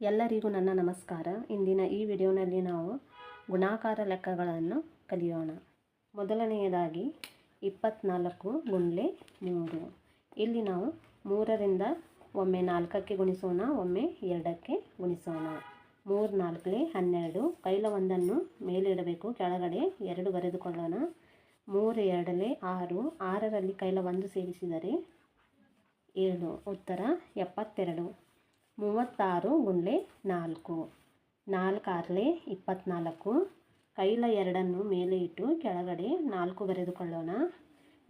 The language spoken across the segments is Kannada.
ಎಲ್ಲರಿಗೂ ನನ್ನ ನಮಸ್ಕಾರ. ಇಂದಿನ ಈ ವಿಡಿಯೋನಲ್ಲಿ ನಾವು ಗುಣಾಕಾರ ಲೆಕ್ಕಗಳನ್ನು ಕಲಿಯೋಣ. ಮೊದಲನೆಯದಾಗಿ 24 ಗುಂಡ್ಲೆ 3. ಇಲ್ಲಿ ನಾವು 3ರಿಂದ ಒಮ್ಮೆ 4ಕ್ಕೆ ಗುಣಿಸೋಣ, ಒಮ್ಮೆ 2ಕ್ಕೆ ಗುಣಿಸೋಣ. 3 4 12. ಕೈಲ ಒಂದನ್ನು ಮೇಲೆ ಇಡಬೇಕು, ಕೆಳಗಡೆ 2 ಬರೆದುಕೊಳ್ಳೋಣ. 3 2 6. 6ರಲ್ಲಿ ಕೈಲ 1 ಸೇರಿಸಿದರೆ 7. ಉತ್ತರ 72. 36 ಗುಂಡ್ಲೆ 4. 4 6 24. ಕೈಲ 2ನ್ನು ಮೇಲೆ ಇಟ್ಟು ಕೆಳಗಡೆ 4 ಬರೆದುಕೊಳ್ಳೋಣ.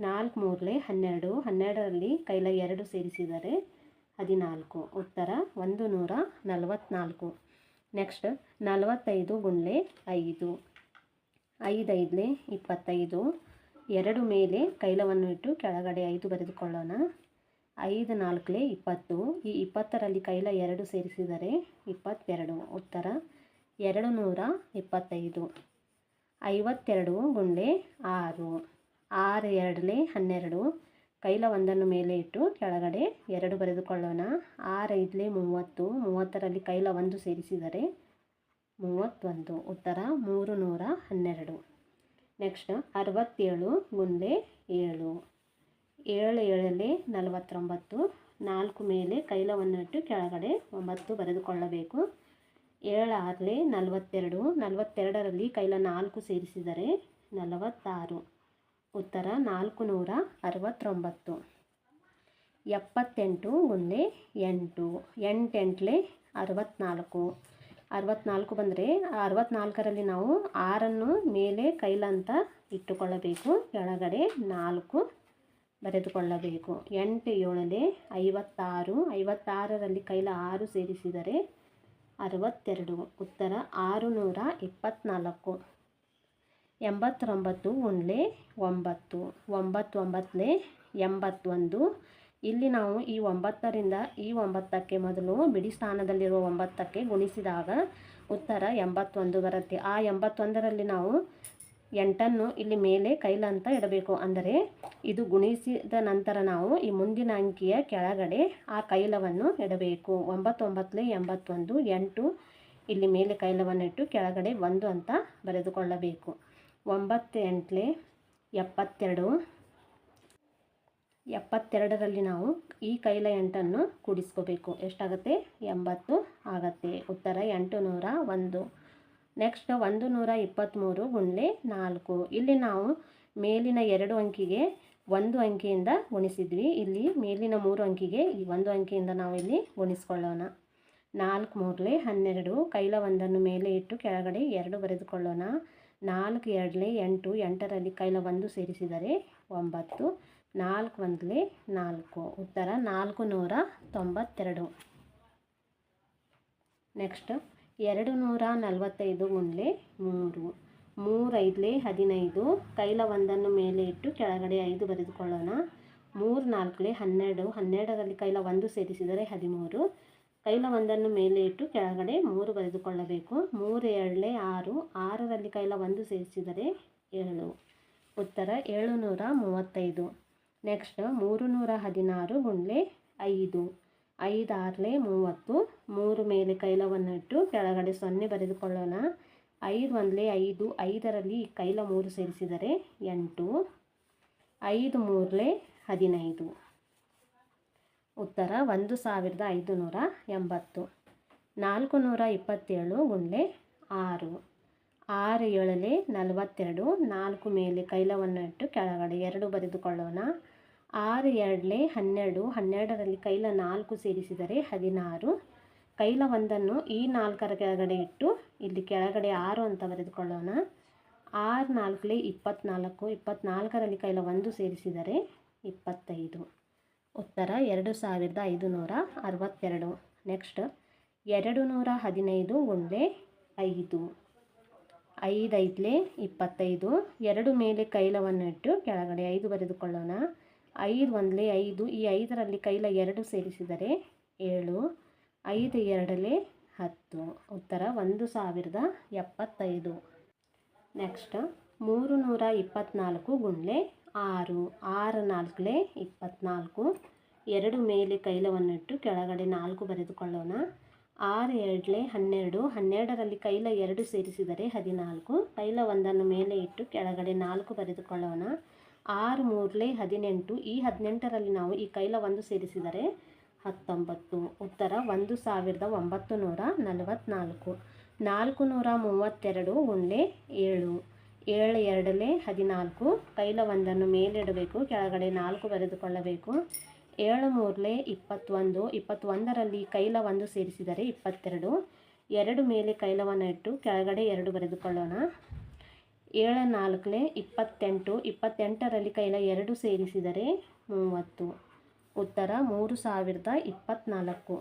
4 3 12. 12ರಲ್ಲಿ ಕೈಲ 2 ಸೇರಿಸಿದರೆ 14. ಉತ್ತರ 144. ನೆಕ್ಸ್ಟ್ 45 ಗುಂಡ್ಲೆ 5. 5 5 25. 2 ಮೇಲೆ ಕೈಲವನ್ನು ಇಟ್ಟು ಕೆಳಗಡೆ 5 ಬರೆದುಕೊಳ್ಳೋಣ. 5 4 20. ಈ 20ರಲ್ಲಿ ಕೈಲ 2 ಸೇರಿಸಿದರೆ 22. ಉತ್ತರ 225. 52 ಗುಂಡ್ಲೆ 6. 6 2 12. ಕೈಲ ಒಂದನ್ನು ಮೇಲೆ ಇಟ್ಟು ಕೆಳಗಡೆ 2 ಬರೆದುಕೊಳ್ಳೋಣ. 6 5 30. 30ರಲ್ಲಿ ಕೈಲ 1 ಸೇರಿಸಿದರೆ 31. ಉತ್ತರ 312. ನೆಕ್ಸ್ಟ್ 67 ಗುಂಡ್ಲೆ 7. 7 7 49. 4 ಮೇಲೆ ಕೈಲವನ್ನು ಇಟ್ಟು ಕೆಳಗಡೆ 9 ಬರೆದುಕೊಳ್ಳಬೇಕು. 7 6 42. 42ರಲ್ಲಿ ಕೈಲ 4 ಸೇರಿಸಿದರೆ 46. ಉತ್ತರ 469. 78 ಗುಂಡ್ಲೆ 8. 8 8 64. 64 ಬಂದರೆ 64ರಲ್ಲಿ ನಾವು 6ನ್ನು ಮೇಲೆ ಕೈಲ ಅಂತ ಇಟ್ಟುಕೊಳ್ಳಬೇಕು, ಕೆಳಗಡೆ 4 ಬರೆದುಕೊಳ್ಳಬೇಕು. 8 7 56. 56ರಲ್ಲಿ ಕೈಲ 6 ಸೇರಿಸಿದರೆ 62. ಉತ್ತರ 624. 89 ಗುಂಡ್ಲೆ 9. 9 9 81. ಇಲ್ಲಿ ನಾವು ಈ 9ರಿಂದ ಈ 9ಕ್ಕೆ ಮೊದಲು ಬಿಡಿ ಸ್ಥಾನದಲ್ಲಿರುವ 9ಕ್ಕೆ ಗುಣಿಸಿದಾಗ ಉತ್ತರ 81 ಬರುತ್ತೆ. ಆ 81ರಲ್ಲಿ ನಾವು 8ನ್ನು ಇಲ್ಲಿ ಮೇಲೆ ಕೈಲ ಅಂತ ಇಡಬೇಕು. ಅಂದರೆ ಇದು ಗುಣಿಸಿದ ನಂತರ ನಾವು ಈ ಮುಂದಿನ ಅಂಕಿಯ ಕೆಳಗಡೆ ಆ ಕೈಲವನ್ನು ಇಡಬೇಕು. 9 9 81. 8 ಇಲ್ಲಿ ಮೇಲೆ ಕೈಲವನ್ನು ಇಟ್ಟು ಕೆಳಗಡೆ 1 ಅಂತ ಬರೆದುಕೊಳ್ಳಬೇಕು. 9 8 72. 72ರಲ್ಲಿ ನಾವು ಈ ಕೈಲ 8ನ್ನು ಕೂಡಿಸ್ಕೋಬೇಕು. ಎಷ್ಟಾಗುತ್ತೆ? 80 ಆಗುತ್ತೆ. ಉತ್ತರ 801. ನೆಕ್ಸ್ಟ್ 123 ಗುಂಡ್ಲೆ 4. ಇಲ್ಲಿ ನಾವು ಮೇಲಿನ 2 ಅಂಕಿಗೆ 1 ಅಂಕಿಯಿಂದ ಗುಣಿಸಿದ್ವಿ. ಇಲ್ಲಿ ಮೇಲಿನ 3 ಅಂಕಿಗೆ ಈ 1 ಅಂಕಿಯಿಂದ ನಾವು ಇಲ್ಲಿ ಗುಣಿಸ್ಕೊಳ್ಳೋಣ. 4 3 12. ಕೈಲ ಒಂದನ್ನು ಮೇಲೆ ಇಟ್ಟು ಕೆಳಗಡೆ 2 ಬರೆದುಕೊಳ್ಳೋಣ. 4 2 8. 8ರಲ್ಲಿ ಕೈಲ 1 ಸೇರಿಸಿದರೆ 9. 4 1 4. ಉತ್ತರ 492. ನೆಕ್ಸ್ಟ್ 245 ಗುಂಡ್ಲೆ 3. 3 5 15. ಕೈಲ ಒಂದನ್ನು ಮೇಲೆ ಇಟ್ಟು ಕೆಳಗಡೆ 5 ಬರೆದುಕೊಳ್ಳೋಣ. 3 4 12. 12ರಲ್ಲಿ ಕೈಲ 1 ಸೇರಿಸಿದರೆ 13. ಕೈಲ ಒಂದನ್ನು ಮೇಲೆ ಇಟ್ಟು ಕೆಳಗಡೆ 3 ಬರೆದುಕೊಳ್ಳಬೇಕು. 3 2 6. 6ರಲ್ಲಿ ಕೈಲ 1 ಸೇರಿಸಿದರೆ 7. ಉತ್ತರ 735. ನೆಕ್ಸ್ಟ್ 316 ಗುಂಡ್ಲೆ 5. 5 6 30. 3 ಮೇಲೆ ಕೈಲವನ್ನು ಇಟ್ಟು ಕೆಳಗಡೆ 0 ಬರೆದುಕೊಳ್ಳೋಣ. 5 1 5. 5ರಲ್ಲಿ ಕೈಲ 3 ಸೇರಿಸಿದರೆ 8. 5 3 15. ಉತ್ತರ 1580. 427 ಗುಂಡ್ಲೆ 6. 6 7 42. 4 ಮೇಲೆ ಕೈಲವನ್ನು ಇಟ್ಟು ಕೆಳಗಡೆ 2 ಬರೆದುಕೊಳ್ಳೋಣ. 6 2 12. 12ರಲ್ಲಿ ಕೈಲ 4 ಸೇರಿಸಿದರೆ 16. ಕೈಲ ಒಂದನ್ನು ಈ 4ರ ಕೆಳಗಡೆ ಇಟ್ಟು ಇಲ್ಲಿ ಕೆಳಗಡೆ 6 ಅಂತ ಬರೆದುಕೊಳ್ಳೋಣ. 6 4 24. 24ರಲ್ಲಿ ಕೈಲ 1 ಸೇರಿಸಿದರೆ 25. ಉತ್ತರ 2562. ನೆಕ್ಸ್ಟ್ 215 ಗುಂಡ್ಲೆ 5. 5 5 25. 2 ಮೇಲೆ ಕೈಲವನ್ನು ಇಟ್ಟು ಕೆಳಗಡೆ 5 ಬರೆದುಕೊಳ್ಳೋಣ. 5 1 5. ಈ 5ರಲ್ಲಿ ಕೈಲ 2 ಸೇರಿಸಿದರೆ 7. 5 2 10. ಉತ್ತರ 1075. ನೆಕ್ಸ್ಟ್ 324 ಗುಂಡ್ಲೆ 6. 6 4 24. 2 ಮೇಲೆ ಕೈಲವನ್ನು ಇಟ್ಟು ಕೆಳಗಡೆ 4 ಬರೆದುಕೊಳ್ಳೋಣ. 6 2 12, 12ರಲ್ಲಿ ಕೈಲ 2 ಸೇರಿಸಿದರೆ 14, ಕೈಲ 1ನ್ನು ಮೇಲೆ ಇಟ್ಟು ಕೆಳಗಡೆ 4 ಬರೆದುಕೊಳ್ಳೋಣ. 6 3 18, ಈ 18ರಲ್ಲಿ ನಾವು ಈ ಕೈಲ 1 ಸೇರಿಸಿದರೆ 19. ಉತ್ತರ 1944. 432 ಗುಂಡ್ಲೆ 7, 7 2 14, ಕೈಲ 1ನ್ನು ಮೇಲಿಡಬೇಕು, ಕೆಳಗಡೆ 4 ಬರೆದುಕೊಳ್ಳಬೇಕು. 7 3 21, 21ರಲ್ಲಿ ಕೈಲ 1 ಸೇರಿಸಿದರೆ 22, 2 ಮೇಲೆ ಕೈಲವನ್ನು ಇಟ್ಟು ಕೆಳಗಡೆ 2 ಬರೆದುಕೊಳ್ಳೋಣ. 7 4 28, 28ರಲ್ಲಿ ಕೈಲ 2 ಸೇರಿಸಿದರೆ 30. ಉತ್ತರ 3024.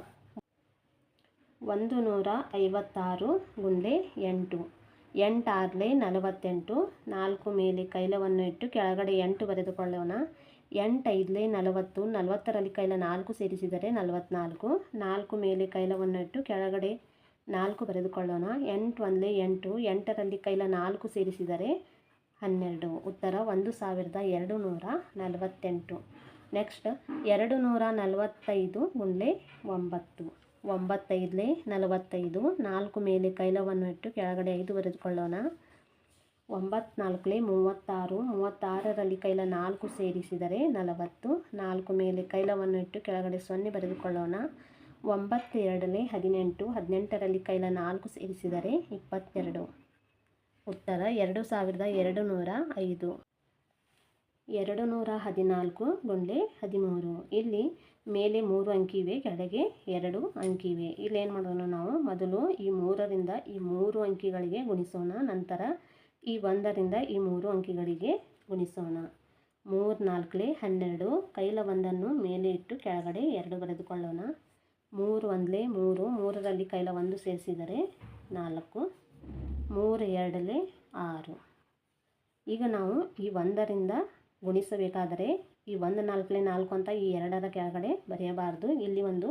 156 ಗುಂಡ್ಲೆ 8, 8 6 48, 4 ಮೇಲೆ ಕೈಲವನ್ನು ಇಟ್ಟು ಕೆಳಗಡೆ 8 ಬರೆದುಕೊಳ್ಳೋಣ. 8 5 40, 40ರಲ್ಲಿ ಕೈಲ 4 ಸೇರಿಸಿದರೆ 44, 4 ಮೇಲೆ ಕೈಲವನ್ನು ಇಟ್ಟು ಕೆಳಗಡೆ 4 ಬರೆದುಕೊಳ್ಳೋಣ. 8 1 8, 8ರಲ್ಲಿ ಕೈಲ 4 ಸೇರಿಸಿದರೆ 12. ಉತ್ತರ 1248. ನೆಕ್ಸ್ಟ್ 245 ಗುಂಡ್ಲೆ 9, 9 5 45, 4 ಮೇಲೆ ಕೈಲವನ್ನು ಇಟ್ಟು ಕೆಳಗಡೆ 5 ಬರೆದುಕೊಳ್ಳೋಣ. 9 4 36, 36ರಲ್ಲಿ ಕೈಲ 4 ಸೇರಿಸಿದರೆ 40, 4 ಮೇಲೆ ಕೈಲವನ್ನು ಇಟ್ಟು ಕೆಳಗಡೆ 0 ಬರೆದುಕೊಳ್ಳೋಣ. 9 2 18, 18ರಲ್ಲಿ ಕೈಲ 4 ಸೇರಿಸಿದರೆ 22. ಉತ್ತರ 2205. 214 ಗುಂಡ್ಲೆ 13, ಇಲ್ಲಿ ಮೇಲೆ 3 ಅಂಕಿ ಇವೆ, ಕೆಳಗೆ 2 ಅಂಕಿ ಇವೆ. ಇಲ್ಲೇನು ಮಾಡೋಣ ನಾವು, ಮೊದಲು ಈ 3ರಿಂದ ಈ 3 ಅಂಕಿಗಳಿಗೆ ಗುಣಿಸೋಣ, ನಂತರ ಈ 1ರಿಂದ ಈ 3 ಅಂಕಿಗಳಿಗೆ ಗುಣಿಸೋಣ. 3 4 12, ಕೈಲ 1ನ್ನು ಮೇಲೆ ಇಟ್ಟು ಕೆಳಗಡೆ 2 ಬರೆದುಕೊಳ್ಳೋಣ. 3 1 3, 3ರಲ್ಲಿ ಕೈಲ 1 ಸೇರಿಸಿದರೆ 4, 3 2 6. ಈಗ ನಾವು ಈ 1ರಿಂದ ಗುಣಿಸಬೇಕಾದರೆ ಈ 1 4 4 ಅಂತ ಈ 2ರ ಕೆಳಗಡೆ ಬರೆಯಬಾರ್ದು, ಇಲ್ಲಿ ಒಂದು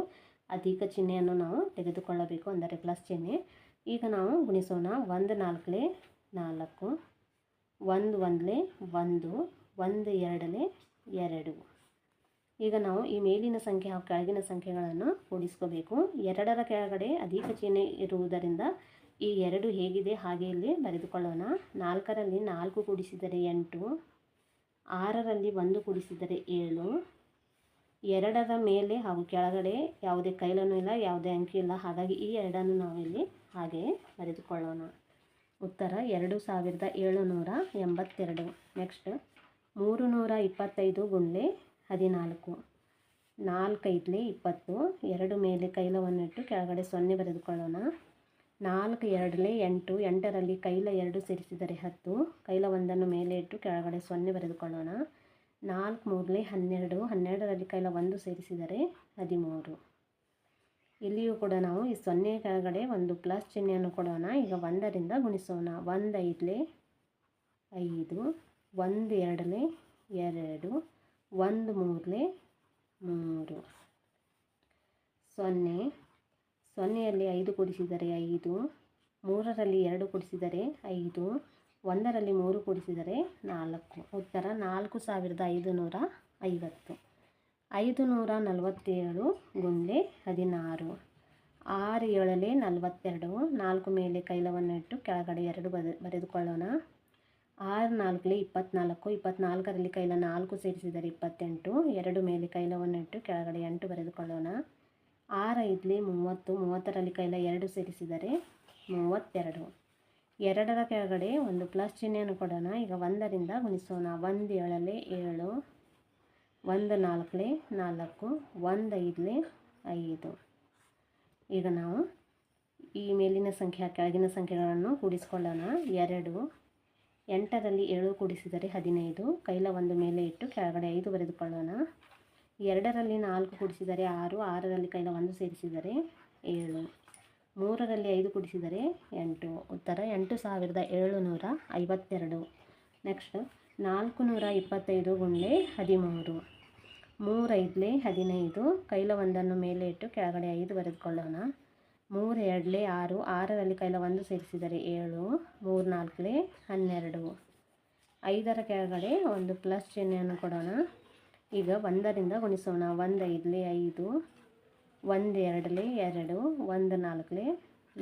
ಅಧಿಕ ಚಿಹ್ನೆಯನ್ನು ನಾವು ತೆಗೆದುಕೊಳ್ಳಬೇಕು, ಅಂದರೆ ಪ್ಲಸ್ ಚಿಹ್ನೆ. ಈಗ ನಾವು ಗುಣಿಸೋಣ. 1 4 4, 1 1 1, 1 2 2. ಈಗ ನಾವು ಈ ಮೇಲಿನ ಸಂಖ್ಯೆ ಹಾಗೂ ಕೆಳಗಿನ ಸಂಖ್ಯೆಗಳನ್ನು ಕೂಡಿಸ್ಕೋಬೇಕು. 2ರ ಕೆಳಗಡೆ ಅಧಿಕ ಚಿಹ್ನೆ ಇರುವುದರಿಂದ ಈ 2 ಹೇಗಿದೆ ಹಾಗೆ ಇಲ್ಲಿ ಬರೆದುಕೊಳ್ಳೋಣ. 4ರಲ್ಲಿ 4 ಕೂಡಿಸಿದರೆ 8, 6ರಲ್ಲಿ 1 ಕೂಡಿಸಿದರೆ 7, 2ರ ಮೇಲೆ ಹಾಗೂ ಕೆಳಗಡೆ ಯಾವುದೇ ಕೈಲನೂ ಇಲ್ಲ, ಯಾವುದೇ ಅಂಕಿ ಇಲ್ಲ, ಹಾಗಾಗಿ ಈ 2ಅನ್ನು ನಾವು ಇಲ್ಲಿ ಹಾಗೆ ಬರೆದುಕೊಳ್ಳೋಣ. ಉತ್ತರ 2782. ನೆಕ್ಸ್ಟ್ 325 ಗುಂಡ್ಲೆ 14, 4 5 20, 2 ಮೇಲೆ ಕೈಲವನ್ನು ಇಟ್ಟು ಕೆಳಗಡೆ 0 ಬರೆದುಕೊಳ್ಳೋಣ. 4 2 8, 8ರಲ್ಲಿ ಕೈಲ 2 ಸೇರಿಸಿದರೆ 10, ಕೈಲ 1ನ್ನು ಮೇಲೆ ಇಟ್ಟು ಕೆಳಗಡೆ 0 ಬರೆದುಕೊಳ್ಳೋಣ. 4 3 12, 12ರಲ್ಲಿ ಕೈಲ 1 ಸೇರಿಸಿದರೆ 13. ಇಲ್ಲಿಯೂ ಕೂಡ ನಾವು ಈ 0 ಕೆಳಗಡೆ ಒಂದು ಪ್ಲಸ್ ಚಿಹ್ನೆಯನ್ನು ಕೊಡೋಣ. ಈಗ 1ರಿಂದ ಗುಣಿಸೋಣ. 1 5 5, 1 2 2, 1 3 3. 0 0ಯಲ್ಲಿ 5 ಕೂಡಿಸಿದರೆ 5, 3ರಲ್ಲಿ 2 ಕೂಡಿಸಿದರೆ 5, 1ರಲ್ಲಿ 3 ಕೂಡಿಸಿದರೆ 4. ಉತ್ತರ 4550. 547 ಗುಂಡ್ಲೆ 16, 6 7 42, 4 ಮೇಲೆ ಕೈಲವನ್ನು ಇಟ್ಟು ಕೆಳಗಡೆ 2 ಬರೆದುಕೊಳ್ಳೋಣ. 6 4 24, 24ರಲ್ಲಿ ಕೈಲ 4 ಸೇರಿಸಿದರೆ 28, 2 ಮೇಲೆ ಕೈಲವನ್ನು ಇಟ್ಟು ಕೆಳಗಡೆ 8 ಬರೆದುಕೊಳ್ಳೋಣ. 6 5 30, 30ರಲ್ಲಿ ಕೈಲ 2 ಸೇರಿಸಿದರೆ 32. 2ರ ಕೆಳಗಡೆ ಒಂದು ಪ್ಲಸ್ ಚಿಹ್ನೆಯನ್ನು ಕೊಡೋಣ. ಈಗ 1ರಿಂದ ಗುಣಿಸೋಣ. 1 7 7, 1 4 4, 1 5 5. ಈಗ ನಾವು ಈ ಮೇಲಿನ ಸಂಖ್ಯೆ ಕೆಳಗಿನ ಸಂಖ್ಯೆಗಳನ್ನು ಕೂಡಿಸಿಕೊಳ್ಳೋಣ. 2 8ರಲ್ಲಿ 7 ಕೂಡಿಸಿದರೆ 15, ಕೈಲ 1 ಮೇಲೆ ಇಟ್ಟು ಕೆಳಗಡೆ 5 ಬರೆದುಕೊಳ್ಳೋಣ. 2ರಲ್ಲಿ 4 ಕೂಡಿಸಿದರೆ 6, 6ರಲ್ಲಿ ಕೈಲ 1 ಸೇರಿಸಿದರೆ 7, 3ರಲ್ಲಿ 5 ಕೂಡಿಸಿದರೆ 8. ಉತ್ತರ 8752. ನೆಕ್ಸ್ಟ್ 425 ಗುಂಡ್ಲೆ 13, 3 5 15, ಕೈಲ 1ನ್ನು ಮೇಲೆ ಇಟ್ಟು ಕೆಳಗಡೆ 5 ಬರೆದುಕೊಳ್ಳೋಣ. 3 2 6, 6ರಲ್ಲಿ ಕೈಲ 1 ಸೇರಿಸಿದರೆ 7, 3 4 12. 5ರ ಕೆಳಗಡೆ ಒಂದು ಪ್ಲಸ್ ಚಿಹ್ನೆಯನ್ನು ಕೊಡೋಣ. ಈಗ 1ರಿಂದ ಗುಣಿಸೋಣ. 1 5 5, 1 2 2, 1 4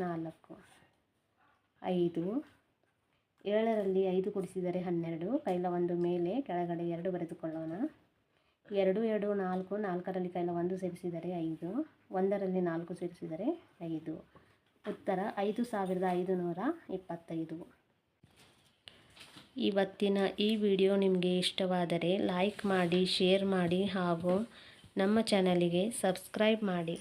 4, 5, 7ರಲ್ಲಿ 5 ಕೂಡಿಸಿದರೆ 12, ಕೈಲ 1 ಮೇಲೆ ಕೆಳಗಡೆ 2 ಬರೆದುಕೊಳ್ಳೋಣ. 2 2 4, 4ರಲ್ಲಿ ಕೈಲ 1 ಸೇರಿಸಿದರೆ 5, 1ರಲ್ಲಿ 4 ಸೇರಿಸಿದರೆ 5. ಉತ್ತರ 5525. ಇವತ್ತಿನ ಈ ವಿಡಿಯೋ ನಿಮಗೆ ಇಷ್ಟವಾದರೆ ಲೈಕ್ ಮಾಡಿ, ಶೇರ್ ಮಾಡಿ ಹಾಗೂ ನಮ್ಮ ಚಾನಲಿಗೆ ಸಬ್ಸ್ಕ್ರೈಬ್ ಮಾಡಿ.